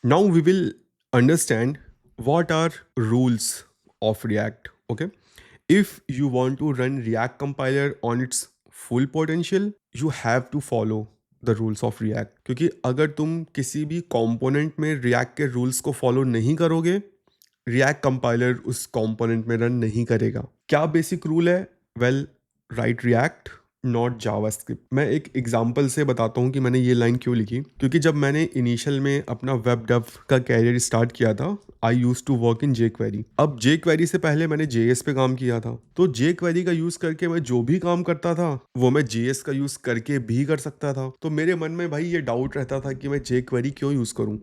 Now we will understand what are rules of React. Okay, if you want to run React compiler on its full potential, you have to follow the rules of React. क्योंकि अगर तुम किसी भी component में React के rules को follow नहीं करोगे, React कंपाइलर उस कंपोनेंट में रन नहीं करेगा. क्या बेसिक रूल है? Well, right React not JavaScript. मैं एक एग्जांपल से बताता हूँ कि मैंने ये लाइन क्यों लिखी. क्योंकि जब मैंने इनिशियल में अपना वेब डेव का कैरियर स्टार्ट किया था, I used to work in jQuery. अब jQuery से पहले मैंने JS पे काम किया था, तो jQuery का यूज करके मैं जो भी काम करता था वो मैं JS का यूज करके भी कर सकता था. तो मेरे मन में भाई ये डाउट रहता था कि मैं jQuery क्यों यूज करूं.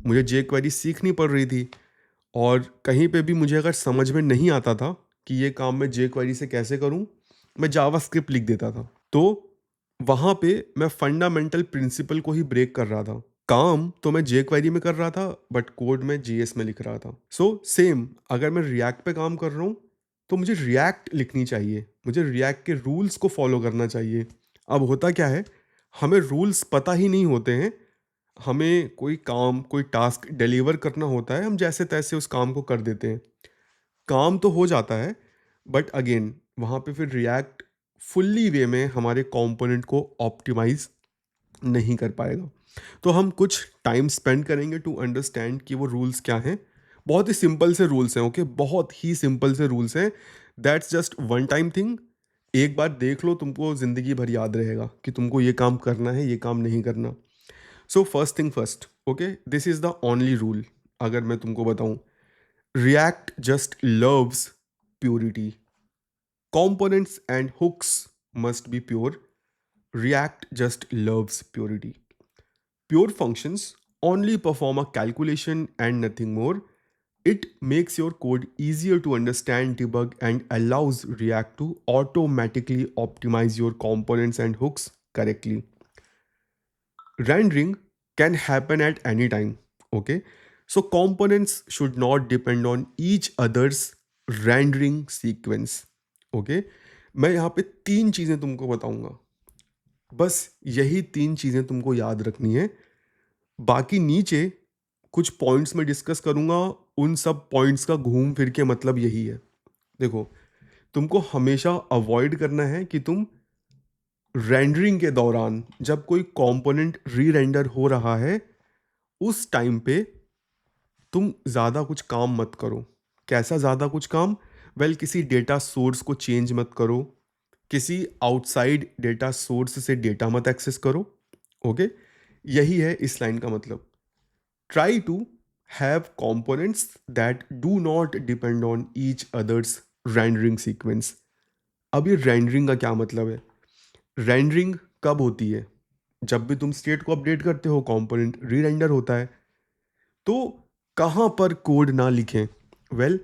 मुझे jQuery सीखनी पड़ रही थी और कहीं पे भी मुझे अगर समझ में नहीं आता था कि ये काम मैं jQuery से कैसे करूं, मैं जावास्क्रिप्ट लिख देता था. तो वहाँ पे मैं फंडामेंटल प्रिंसिपल को ही ब्रेक कर रहा था. काम तो मैं jQuery में कर रहा था बट कोड में JS में लिख रहा था. सो सेम अगर मैं React पे काम कर रहा हूँ तो मुझे React लिखनी चाहिए, मुझे React के रूल्स को फॉलो करना चाहिए. अब होता क्या है, हमें रूल्स पता ही नहीं होते हैं. हमें कोई काम, कोई टास्क डिलीवर करना होता है, हम जैसे तैसे उस काम को कर देते हैं. काम तो हो जाता है बट अगेन वहाँ पे फिर रिएक्ट फुल्ली वे में हमारे कंपोनेंट को ऑप्टिमाइज नहीं कर पाएगा. तो हम कुछ टाइम स्पेंड करेंगे टू अंडरस्टैंड कि वो रूल्स क्या हैं. बहुत ही सिंपल से रूल्स हैं. ओके, बहुत ही सिंपल से रूल्स हैं. That's just one time thing. एक बार देख लो, तुमको ज़िंदगी भर याद रहेगा कि तुमको ये काम करना है, ये काम नहीं करना. So first thing first. Okay, this is the only rule. अगर मैं तुमको बताऊं, React just loves purity. Components and hooks must be pure. React just loves purity. Pure functions only perform a calculation and nothing more. It makes your code easier to understand, debug, and allows React to automatically optimize your components and hooks correctly. Rendering can happen at any time. Okay, so components should not depend on each other's rendering sequence. Okay, मैं यहाँ पे तीन चीज़ें तुमको बताऊंगा, बस यही तीन चीज़ें तुमको याद रखनी है. बाकी नीचे कुछ पॉइंट्स में डिस्कस करूंगा. उन सब पॉइंट्स का घूम फिर के मतलब यही है. देखो, तुमको हमेशा अवॉइड करना है कि तुम रेंडरिंग के दौरान जब कोई कंपोनेंट री रेंडर हो रहा है उस टाइम पे तुम ज़्यादा कुछ काम मत करो. कैसा ज़्यादा कुछ काम? वेल, किसी डेटा सोर्स को चेंज मत करो, किसी आउटसाइड डेटा सोर्स से डेटा मत एक्सेस करो. ओके, यही है इस लाइन का मतलब. Try to have components that do not depend on each others rendering sequence. अब ये रेंडरिंग का क्या मतलब है? रेंडरिंग कब होती है? जब भी तुम स्टेट को अपडेट करते हो, कंपोनेंट री रेंडर होता है. तो कहाँ पर कोड ना लिखें? वेल,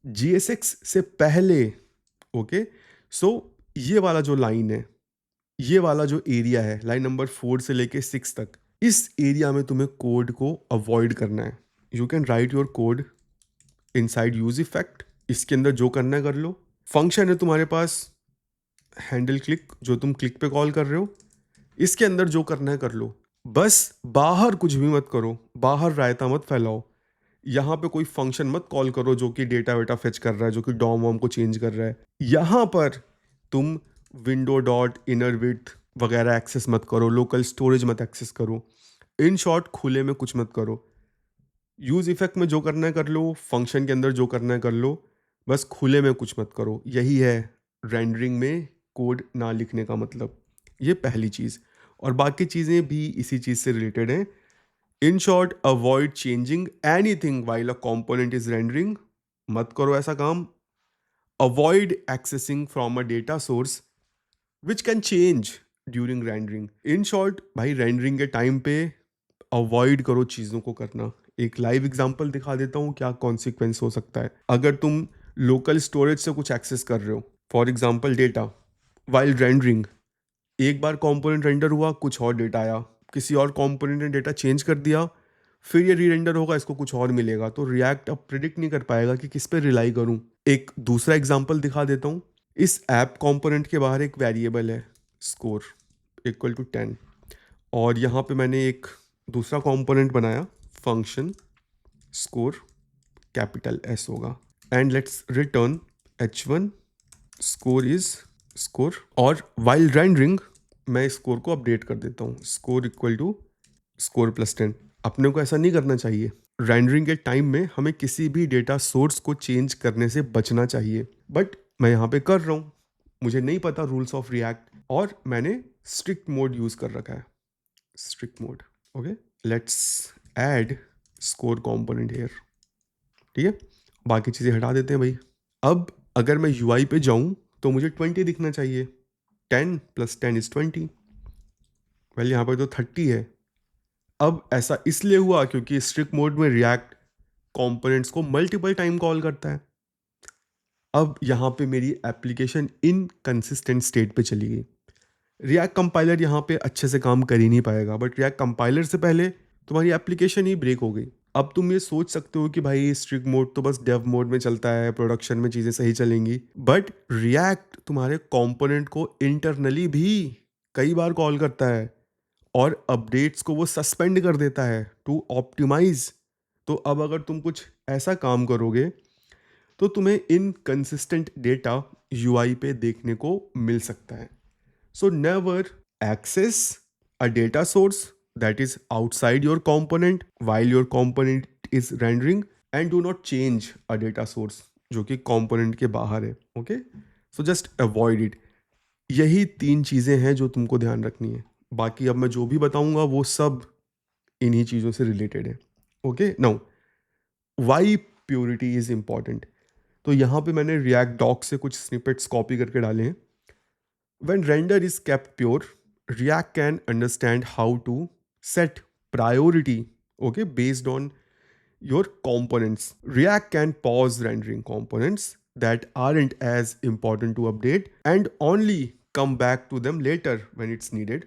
GSX से पहले. ओके, सो ये वाला जो लाइन है, ये वाला जो एरिया है, लाइन नंबर 4 से लेके 6 तक, इस एरिया में तुम्हें कोड को अवॉइड करना है. You can write your code inside use effect. इसके अंदर जो करना है कर लो. फंक्शन है तुम्हारे पास हैंडल क्लिक, जो तुम क्लिक पे कॉल कर रहे हो, इसके अंदर जो करना है कर लो. बस बाहर कुछ भी मत करो, बाहर रायता मत फैलाओ. यहाँ पे कोई फंक्शन मत कॉल करो जो कि डेटा वेटा फेच कर रहा है, जो कि डॉम वॉम को चेंज कर रहा है. यहाँ पर तुम विंडो डॉट इनर विड्थ वगैरह एक्सेस मत करो, लोकल स्टोरेज मत एक्सेस करो. इन शॉर्ट, खुले में कुछ मत करो. यूज इफेक्ट में जो करना है कर लो, फंक्शन के अंदर जो करना है कर लो, बस खुले में कुछ मत करो. यही है रेंडरिंग में कोड ना लिखने का मतलब. ये पहली चीज़. और बाकी चीज़ें भी इसी चीज़ से रिलेटेड हैं. In short, avoid changing anything while a component is rendering. मत करो ऐसा काम. Avoid accessing from a data source which can change during rendering. In short भाई, रेंडरिंग के टाइम पे अवॉइड करो चीज़ों को करना. एक लाइव एग्जांपल दिखा देता हूँ क्या कॉन्सिक्वेंस हो सकता है अगर तुम लोकल स्टोरेज से कुछ एक्सेस कर रहे हो. For example data, while rendering एक बार कंपोनेंट रेंडर हुआ, कुछ और डेटा आया, किसी और कंपोनेंट ने डेटा चेंज कर दिया, फिर ये री रेंडर होगा, इसको कुछ और मिलेगा. तो रिएक्ट अब प्रिडिक्ट नहीं कर पाएगा कि किस पे रिलाई करूं. एक दूसरा एग्जांपल दिखा देता हूं. इस ऐप कंपोनेंट के बाहर एक वेरिएबल है स्कोर इक्वल टू 10, और यहाँ पे मैंने एक दूसरा कंपोनेंट बनाया फंक्शन स्कोर कैपिटल S होगा and let's return h1 score is score, और वाइल रेंडरिंग मैं स्कोर को अपडेट कर देता हूँ, score equal to score plus 10। अपने को ऐसा नहीं करना चाहिए। रेंडरिंग के टाइम में हमें किसी भी डेटा सोर्स को चेंज करने से बचना चाहिए, बट मैं यहाँ पे कर रहा हूँ। मुझे नहीं पता रूल्स ऑफ रिएक्ट और मैंने स्ट्रिक्ट मोड यूज कर रखा है, strict mode. Okay, let's add score component here. ठीक है, बाकी चीज़ें हटा देते हैं भाई। अब अगर मैं UI पे जाऊँ तो मुझे 20 दिखना चाहिए। 10 + 10 = 20। वेल यहाँ पर तो 30 है। अब ऐसा इसलिए हुआ क्योंकि स्ट्रिक्ट मोड में रिएक्ट कंपोनेंट्स को मल्टीपल टाइम कॉल करता है। अब यहाँ पे मेरी एप्लीकेशन इनकंसिस्टेंट स्टेट पे चली गई। रिएक्ट कंपाइलर यहाँ पे अच्छे से काम कर ही नहीं पाएगा, बट रिएक्ट कंपाइलर से पहले तुम्हारी एप्लीकेशन ही ब्रेक हो गई। अब तुम ये सोच सकते हो कि भाई स्ट्रिक्ट मोड तो बस डेव मोड में चलता है, प्रोडक्शन में चीज़ें सही चलेंगी, बट रिएक्ट तुम्हारे कंपोनेंट को इंटरनली भी कई बार कॉल करता है और अपडेट्स को वो सस्पेंड कर देता है टू ऑप्टिमाइज। तो अब अगर तुम कुछ ऐसा काम करोगे तो तुम्हें इनकंसिस्टेंट डेटा UI पे देखने को मिल सकता है। So never access a data source that is outside your component while your component is rendering, and do not change a data source जो कि component के बाहर है। Okay? So just avoid it। यही 3 चीज़ें हैं जो तुमको ध्यान रखनी है। बाकी अब मैं जो भी बताऊंगा वो सब इन्हीं चीज़ों से रिलेटेड है। Okay, now why purity is important. तो यहाँ पे मैंने रिएक्ट डॉक से कुछ स्निपेट्स कॉपी करके डाले हैं। When render is kept pure, React can understand how to set priority, okay, based on your components. React can pause rendering components that aren't as important to update and only come back to them later when it's needed.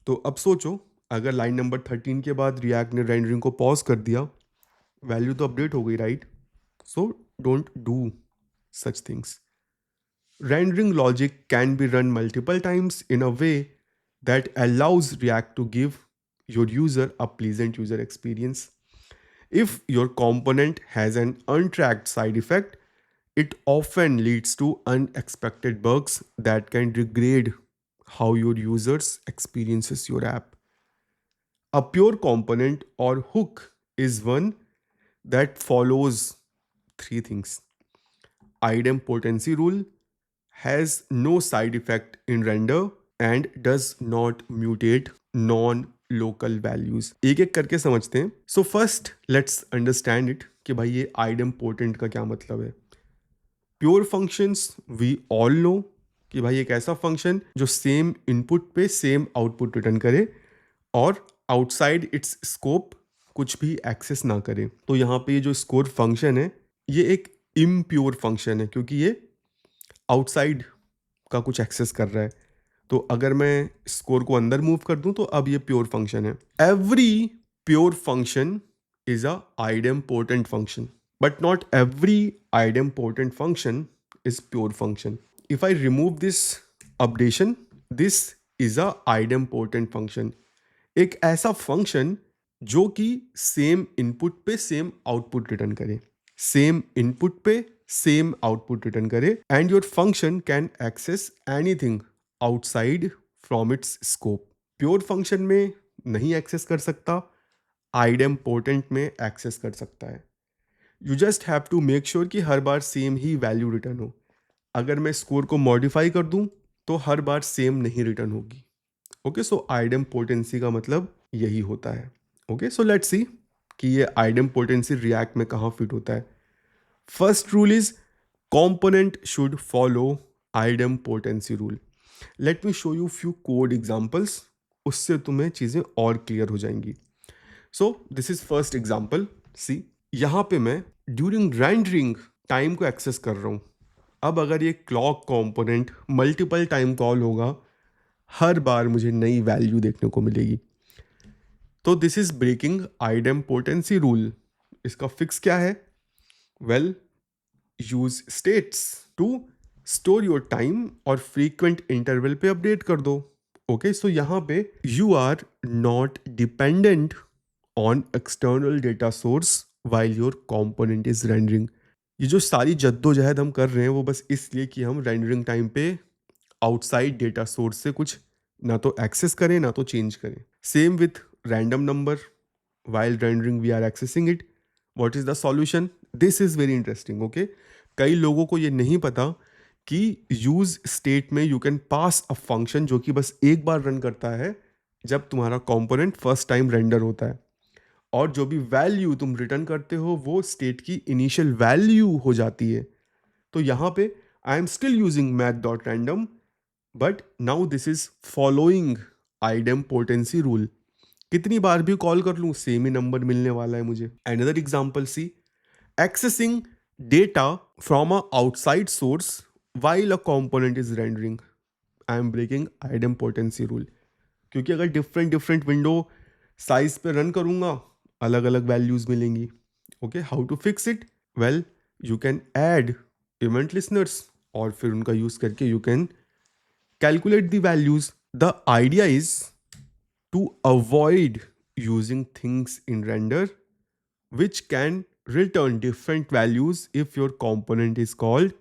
तो अब सोचो, अगर line number 13 के बाद react ने rendering को pause कर दिया, वैल्यू तो अपडेट हो गई, right? So don't do such things. Rendering logic can be run multiple times in a way that allows React to give your user a pleasant user experience. If your component has an untracked side effect, it often leads to unexpected bugs that can degrade how your users experiences your app. A pure component or hook is one that follows 3 things. Idempotency rule has no side effect in render and does not mutate non-local values। एक एक करके समझते हैं। So first let's understand it कि भाई ये idempotent का क्या मतलब है। Pure functions we all know कि भाई एक ऐसा फंक्शन जो सेम इनपुट पे सेम आउटपुट रिटर्न करे और आउटसाइड इट्स स्कोप कुछ भी एक्सेस ना करे। तो यहाँ पे ये जो स्कोर फंक्शन है ये एक इम्प्योर फंक्शन है क्योंकि ये आउटसाइड का कुछ एक्सेस कर रहा है। तो अगर मैं स्कोर को अंदर मूव कर दूं तो अब ये प्योर फंक्शन है। Every pure function is a idempotent function, but not every idempotent function is pure function. If I remove this updation, this is a idempotent function. एक ऐसा फंक्शन जो कि सेम इनपुट पे सेम आउटपुट रिटर्न करे, same input पे same output return करे, and your function can access anything outside from its scope. Pure function में नहीं एक्सेस कर सकता, आइडेम्पोटेंट में एक्सेस कर सकता है। You just have to make sure कि हर बार सेम ही वैल्यू रिटर्न हो। अगर मैं स्कोर को मॉडिफाई कर दूं तो हर बार सेम नहीं रिटर्न होगी। ओके, सो आइडेम्पोटेंसी का मतलब यही होता है। ओके, सो लेट्स सी कि ये आइडेम्पोटेंसी रिएक्ट में कहाँ फिट होता है। First rule is component should follow idempotency rule. Let me show you few code examples. उससे तुम्हें चीज़ें और क्लियर हो जाएंगी। So this is first example. See, यहाँ पे मैं during rendering टाइम को एक्सेस कर रहा हूँ। अब अगर ये clock component multiple time call होगा, हर बार मुझे नई वैल्यू देखने को मिलेगी। तो this is breaking idempotency rule. इसका फिक्स क्या है? Well, use states to store your time और फ्रीक्वेंट इंटरवल पे अपडेट कर दो। ओके, सो यहाँ पे you are not dependent on external data source while your component is rendering. ये जो सारी जद्दोजहद हम कर रहे हैं वो बस इसलिए कि हम रेंडरिंग टाइम पे आउटसाइड डेटा सोर्स से कुछ ना तो एक्सेस करें ना तो चेंज करें. Same with random number, while rendering we are accessing it. What is the solution? This is very interesting. Okay, कई लोगों को ये नहीं पता कि यूज स्टेट में you can pass a function जो कि बस एक बार रन करता है जब तुम्हारा कंपोनेंट फर्स्ट टाइम रेंडर होता है, और जो भी वैल्यू तुम रिटर्न करते हो वो स्टेट की इनिशियल वैल्यू हो जाती है. तो यहाँ पे I am still using math dot random, but now this is following idempotency rule. कितनी बार भी कॉल कर लूँ सेम ही नंबर मिलने वाला है मुझे. Another example see, accessing data from a outside source while a component is rendering. I am breaking idempotency rule. क्योंकि अगर डिफरेंट विंडो साइज पे रन करूंगा अलग अलग वैल्यूज मिलेंगी. Okay, how to fix it? Well, you can add event listeners और फिर उनका यूज करके you can calculate the values. The idea is to avoid using things in render which can return different values if your component is called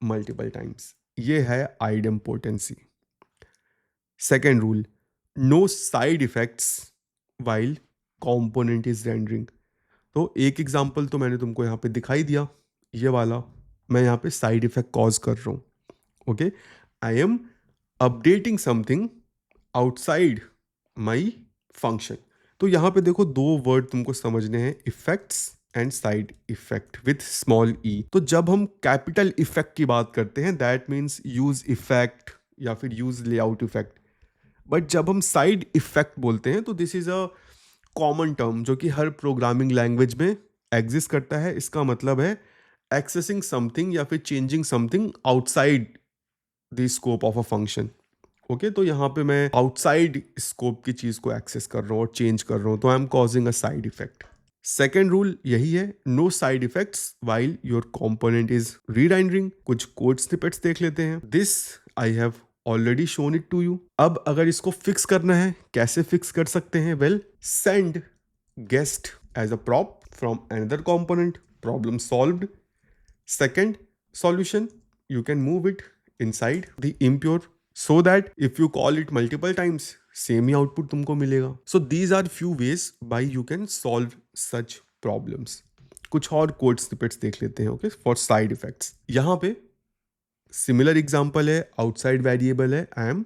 multiple times. ये है idempotency. Second rule, no side effects while component is rendering. तो एक example तो मैंने तुमको यहाँ पे दिखाई दिया, ये वाला. मैं यहाँ पे साइड इफेक्ट कॉज कर रहा हूँ. Okay, I am updating something outside my function. तो यहाँ पे देखो दो वर्ड तुमको समझने हैं, effects and side effect with small E. तो जब हम कैपिटल इफेक्ट की बात करते हैं दैट मीन्स यूज इफेक्ट या फिर यूज लेआउट इफेक्ट. बट जब हम साइड इफेक्ट बोलते हैं तो this is a common term जो कि हर प्रोग्रामिंग लैंग्वेज में एग्जिस्ट करता है. इसका मतलब है एक्सेसिंग समथिंग या फिर changing something outside the scope of a function. Okay, तो यहाँ पे मैं आउटसाइड स्कोप की चीज को एक्सेस कर रहा हूँ और चेंज कर रहा हूँ, तो I am causing a side effect. Second rule यही है, no side effects while your component is rerendering. कुछ कोड स्निपेट्स देख लेते हैं. This I have already shown it to you. अब अगर इसको फिक्स करना है, कैसे फिक्स कर सकते हैं? Well, send guest as a prop from another component. Problem solved. Second solution, you can move it inside the impure so that if you call it multiple times, same he output तुमको मिलेगा. So these are few ways by you can solve such problems. कुछ और code snippets देख लेते हैं. Okay, for side effects. यहाँ पे similar example है, आउटसाइड वेरिएबल है, I am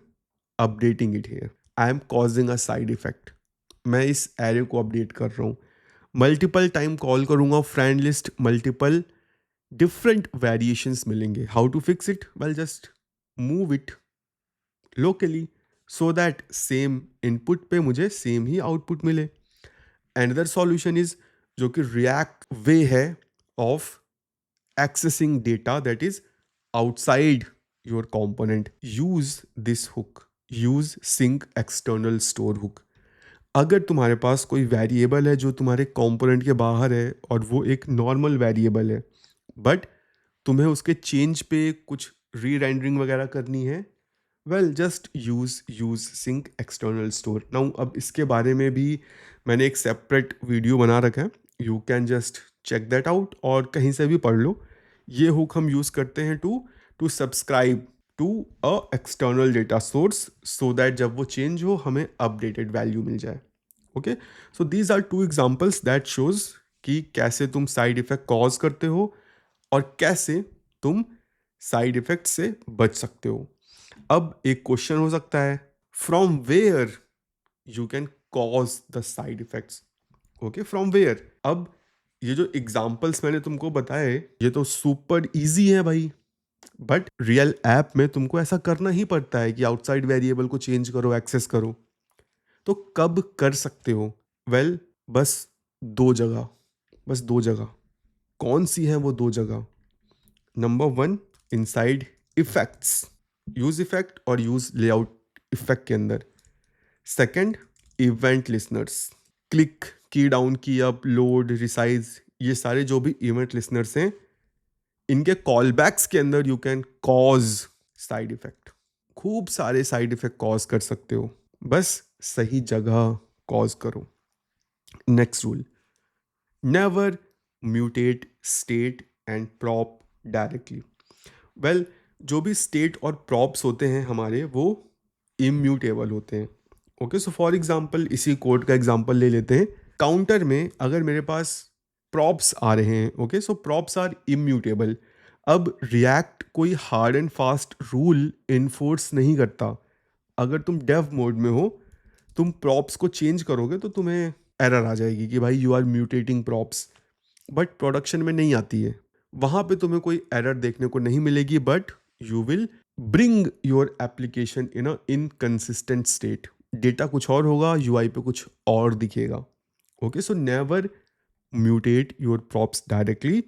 updating it here. I am causing a side effect. मैं इस एरे को अपडेट कर रहा हूँ. मल्टीपल टाइम कॉल करूंगा friend list, multiple different variations मिलेंगे. How to fix it? Well, just move it locally so that same input पे मुझे सेम ही आउटपुट मिले. अनदर सॉल्यूशन इज जो कि रिएक्ट वे है of accessing data that is outside your component. Use this hook, use sync external store hook. अगर तुम्हारे पास कोई वेरिएबल है जो तुम्हारे कंपोनेंट के बाहर है और वो एक नॉर्मल वेरिएबल है, बट तुम्हें उसके चेंज पे कुछ री रेंडरिंग वगैरह करनी है, well just use sync external store. Now अब इसके बारे में भी मैंने एक सेपरेट वीडियो बना रखा है, you can just check that out और कहीं से भी पढ़ लो. ये हुक हम यूज करते हैं to subscribe to a external data source so that जब वो चेंज हो हमें अपडेटेड वैल्यू मिल जाए. Okay, so these are two examples that shows कि कैसे तुम साइड इफेक्ट कॉज करते हो और कैसे तुम साइड इफेक्ट से बच सकते हो. अब एक क्वेश्चन हो सकता है, from where you can cause the side effects. Okay, from where. अब ये जो एग्जाम्पल्स मैंने तुमको बताए ये तो सुपर इजी है भाई, बट रियल ऐप में तुमको ऐसा करना ही पड़ता है कि आउटसाइड वेरिएबल को चेंज करो, एक्सेस करो. तो कब कर सकते हो? वेल, बस दो जगह. कौन सी है वो दो जगह? Number one, inside effects, use effect और यूज लेआउट इफेक्ट के अंदर. सेकंड, इवेंट लिसनर्स, क्लिक, की डाउन, की अप, लोड, रिसाइज, ये सारे जो भी इवेंट लिसनर्स हैं इनके कॉलबैक्स के अंदर you can cause side effect. खूब सारे साइड इफेक्ट कॉज कर सकते हो, बस सही जगह कॉज करो. Next rule, never mutate state and prop directly. Well, जो भी स्टेट और प्रॉप्स होते हैं हमारे, वो इम्यूटेबल होते हैं। ओके, सो फॉर एग्जांपल इसी कोड का एग्जांपल ले लेते हैं। काउंटर में अगर मेरे पास प्रॉप्स आ रहे हैं, okay, so props are immutable. अब रिएक्ट कोई hard and fast rule enforce नहीं करता। अगर तुम डेव मोड में हो, तुम प्रॉप्स को चेंज करोगे तो तुम्हें एरर आ जाएगी कि भाई you are mutating props, but production में नहीं आती है। वहाँ पे तुम्हें कोई एरर देखने को नहीं मिलेगी, but you will bring your application in a inconsistent state. Data कुछ और होगा, यूआई पे कुछ और दिखेगा। Okay, so never mutate your props directly.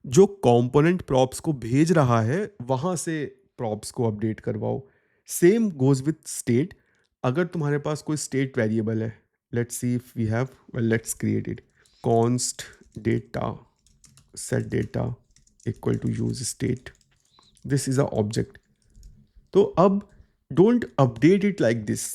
जो कंपोनेंट प्रॉप्स को भेज रहा है वहाँ से प्रॉप्स को अपडेट करवाओ। Same goes with state. अगर तुम्हारे पास कोई स्टेट वेरिएबल है, let's see if we have, well let's create it, const data set data equal to use state, this is a object। तो अब don't update it like this.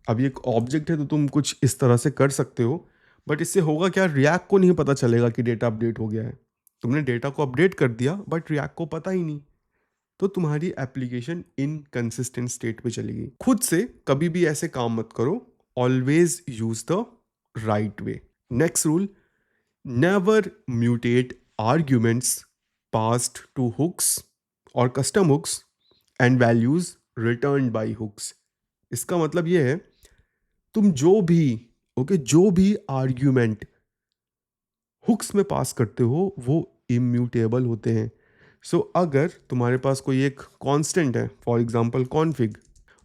अब ये एक ऑब्जेक्ट है तो तुम कुछ इस तरह से कर सकते हो, बट इससे होगा क्या, रिएक्ट को नहीं पता चलेगा कि डेटा अपडेट हो गया है। तुमने डेटा को अपडेट कर दिया बट रिएक्ट को पता ही नहीं, तो तुम्हारी एप्लीकेशन इनकंसिस्टेंट स्टेट पे चलेगी। खुद से कभी भी ऐसे काम मत करो, always use the right way. Next rule, never mutate arguments passed to hooks और custom hooks and values return by hooks. इसका मतलब ये है, तुम जो भी जो भी आर्ग्यूमेंट हुक्स में पास करते हो वो इम्यूटेबल होते हैं। सो अगर तुम्हारे पास कोई एक कांस्टेंट है, फॉर एग्जांपल कॉन्फिग,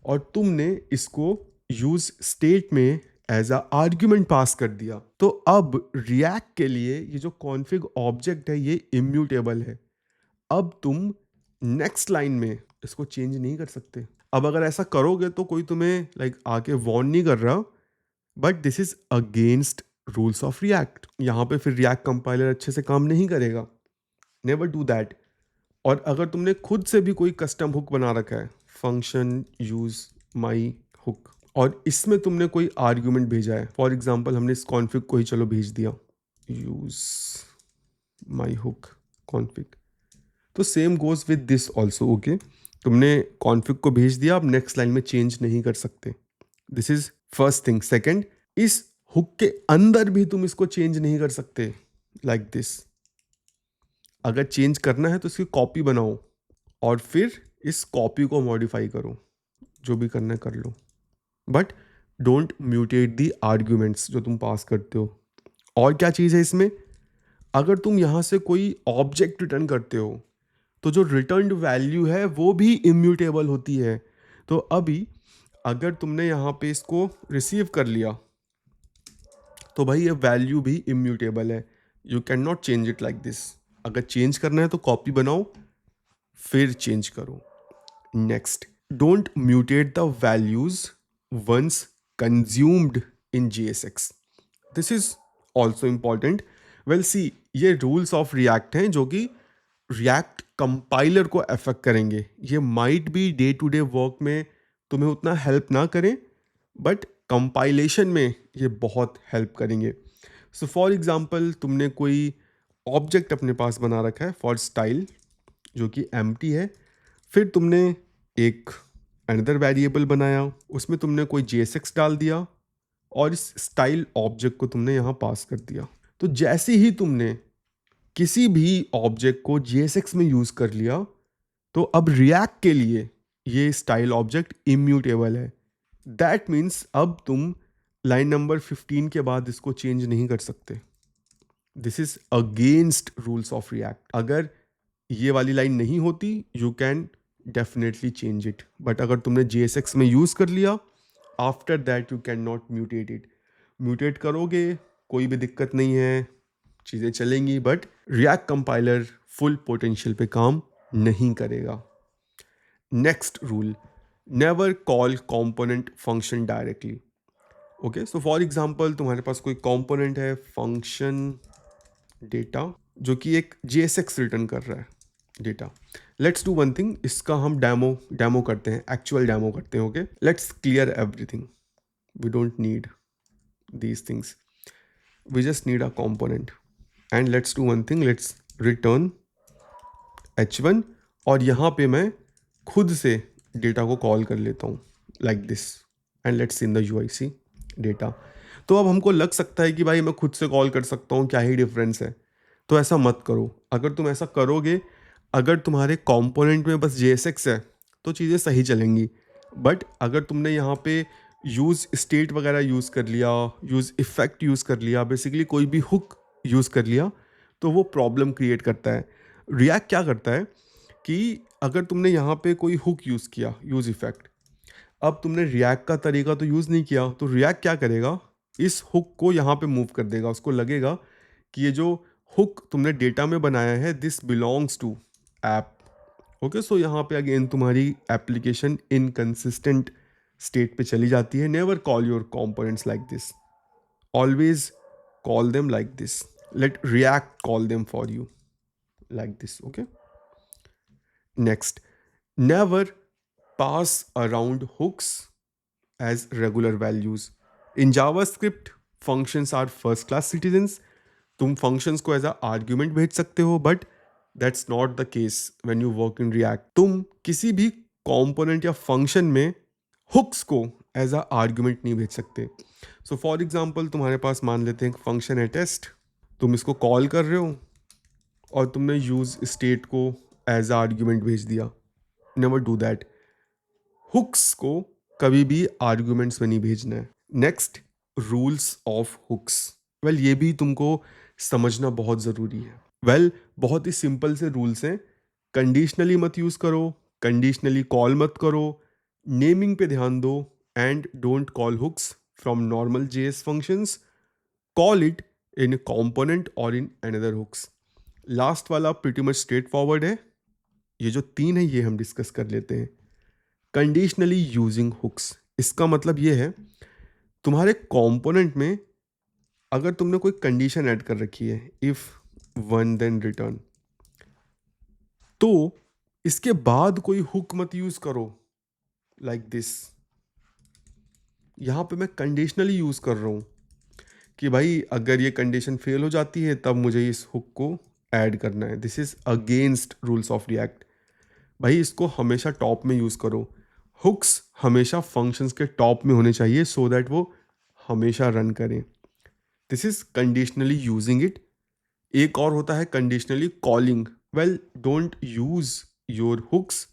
और तुमने इसको यूज स्टेट में एज अ आर्ग्यूमेंट पास कर दिया, तो अब रिएक्ट के लिए ये जो कॉन्फिग ऑब्जेक्ट है ये इम्यूटेबल है। अब तुम नेक्स्ट लाइन में इसको चेंज नहीं कर सकते। अब अगर ऐसा करोगे तो कोई तुम्हें आके वॉर्न नहीं कर रहा, but this is against rules of react. यहाँ पे फिर रिएक्ट कंपाइलर अच्छे से काम नहीं करेगा। Never do that. और अगर तुमने खुद से भी कोई कस्टम हुक बना रखा है, फंक्शन यूज माई हुक, और इसमें तुमने कोई आर्ग्यूमेंट भेजा है, फॉर एग्जांपल हमने इस कॉन्फिग को ही चलो भेज दिया, यूज माई हुक कॉन्फिग, तो same goes with this also. Okay, तुमने कॉन्फिग को भेज दिया, अब नेक्स्ट लाइन में चेंज नहीं कर सकते। This is first thing. Second, इस हुक के अंदर भी तुम इसको चेंज नहीं कर सकते लाइक दिस। अगर चेंज करना है तो इसकी कॉपी बनाओ और फिर इस कॉपी को मॉडिफाई करो, जो भी करना है कर लो, but don't mutate the arguments जो तुम पास करते हो। और क्या चीज़ है इसमें, अगर तुम यहाँ से कोई ऑब्जेक्ट रिटर्न करते हो तो जो रिटर्न्ड वैल्यू है वो भी इम्यूटेबल होती है। तो अभी अगर तुमने यहाँ पे इसको रिसीव कर लिया तो भाई ये वैल्यू भी इम्यूटेबल है, you can not change it like this. अगर चेंज करना है तो कॉपी बनाओ फिर चेंज करो। Next, don't mutate the values once consumed in JSX। This is also important. Well see, ये रूल्स ऑफ रिएक्ट हैं जो कि रिएक्ट कंपाइलर को अफेक्ट करेंगे। ये might be day to day work में तुम्हें उतना हेल्प ना करें, बट कंपाइलेशन में ये बहुत हेल्प करेंगे। सो फॉर एग्जांपल तुमने कोई ऑब्जेक्ट अपने पास बना रखा है फॉर स्टाइल जो कि एम्प्टी है, फिर तुमने एक अनदर वेरिएबल बनाया, उसमें तुमने कोई JSX डाल दिया और इस स्टाइल ऑब्जेक्ट को तुमने यहाँ पास कर दिया। तो जैसे ही तुमने किसी भी ऑब्जेक्ट को JSX में यूज कर लिया, तो अब रिएक्ट के लिए ये स्टाइल ऑब्जेक्ट इम्यूटेबल है। दैट मीन्स अब तुम लाइन नंबर 15 के बाद इसको चेंज नहीं कर सकते। This is against rules of react. अगर ये वाली लाइन नहीं होती, you can definitely change it, but अगर तुमने JSX में यूज कर लिया, after that you can not mutate it. Mutate करोगे कोई भी दिक्कत नहीं है, चीज़ें चलेंगी, but react compiler full potential पे काम नहीं करेगा। Next rule, never call component function directly. Okay, so for example तुम्हारे पास कोई कंपोनेंट है फंक्शन डेटा जो कि एक JSX रिटर्न कर रहा है data. Let's do one thing, इसका हम डेमो करते हैं, एक्चुअल डेमो करते हैं। Okay, let's clear everything, we don't need these things. we just need a component and let's do one thing, let's return h1 और यहाँ पे मैं खुद से डेटा को कॉल कर लेता हूँ like this and let's in the UIC data. तो अब हमको लग सकता है कि भाई मैं खुद से कॉल कर सकता हूँ, क्या ही डिफरेंस है। तो ऐसा मत करो। अगर तुम ऐसा करोगे, अगर तुम्हारे कंपोनेंट में बस JSX है तो चीज़ें सही चलेंगी, बट अगर तुमने यहाँ पे यूज़ स्टेट वगैरह यूज़ कर लिया, यूज़ इफेक्ट यूज़ कर लिया, बेसिकली कोई भी हुक यूज़ कर लिया, तो वो प्रॉब्लम क्रिएट करता है। रिएक्ट क्या करता है कि अगर तुमने यहाँ पे कोई हुक यूज़ किया, यूज़ इफेक्ट, अब तुमने रिएक्ट का तरीका तो यूज़ नहीं किया, तो रिएक्ट क्या करेगा, इस हुक को यहाँ पे मूव कर देगा। उसको लगेगा कि ये जो हुक तुमने डेटा में बनाया है, this belongs to app. Okay, so यहाँ पे अगेन तुम्हारी एप्लीकेशन इनकंसिस्टेंट स्टेट पे चली जाती है। Never call your components like this, always call them like this. Let React call them for you like this. Okay, next, never pass around hooks as regular values. In JavaScript, functions are first class citizens. तुम functions को as a argument भेज सकते हो, but that's not the case when you work in React. तुम किसी भी component या function में hooks को as a argument नहीं भेज सकते। So for example, तुम्हारे पास मान लेते हैं function है test, तुम इसको कॉल कर रहे हो और तुमने यूज स्टेट को एज आर्ग्यूमेंट भेज दिया। Never do that. हुक्स को कभी भी आर्ग्यूमेंट्स में नहीं भेजना है। Next, rules of hooks. Well, ये भी तुमको समझना बहुत ज़रूरी है। वेल, बहुत ही सिंपल से रूल्स हैं। कंडीशनली मत यूज़ करो, कंडीशनली कॉल मत करो, नेमिंग पे ध्यान दो, and don't call hooks from normal JS functions, call it in component और इन अनदर हुक्स। लास्ट वाला प्रिटी मच स्ट्रेट फॉरवर्ड है। ये जो तीन है ये हम डिस्कस कर लेते हैं। कंडीशनली यूजिंग हुक्स, इसका मतलब ये है तुम्हारे कंपोनेंट में अगर तुमने कोई कंडीशन ऐड कर रखी है, इफ वन देन रिटर्न, तो इसके बाद कोई हुक मत यूज करो लाइक दिस। यहां पे मैं कंडीशनली यूज कर रहा हूं कि भाई अगर ये कंडीशन फेल हो जाती है तब मुझे इस हुक को ऐड करना है। This is against rules of react. भाई इसको हमेशा टॉप में यूज़ करो। हुक्स हमेशा फंक्शंस के टॉप में होने चाहिए सो दैट वो हमेशा रन करें। This is conditionally using it. एक और होता है conditionally calling. Well, don't use your hooks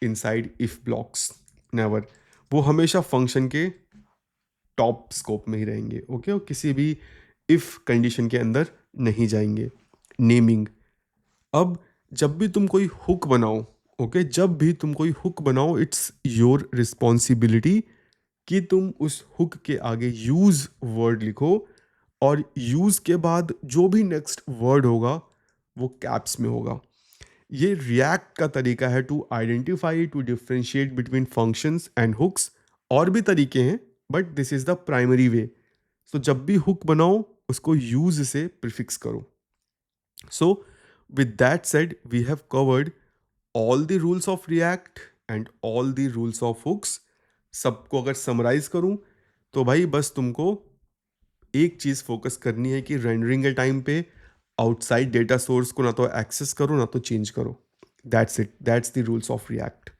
inside if blocks, never. वो हमेशा फंक्शन के टॉप स्कोप में ही रहेंगे। ओके, और किसी भी इफ कंडीशन के अंदर नहीं जाएंगे। नेमिंग, अब जब भी तुम कोई हुक बनाओ, ओके, जब भी तुम कोई हुक बनाओ, इट्स योर रिस्पॉन्सिबिलिटी कि तुम उस हुक के आगे यूज वर्ड लिखो और यूज के बाद जो भी नेक्स्ट वर्ड होगा वो कैप्स में होगा। ये रिएक्ट का तरीका है to identify, to differentiate between functions and hooks. और भी तरीके हैं but this is the primary way. So जब भी हुक बनाओ उसको यूज से प्रीफिक्स करो। So, with that said, we have covered all the rules of React and all the rules of hooks. सबको अगर समराइज करूं तो भाई बस तुमको एक चीज़ फोकस करनी है कि रेंडरिंग के टाइम पे आउटसाइड डेटा सोर्स को ना तो एक्सेस करो ना तो चेंज करो। That's it, that's the rules of react.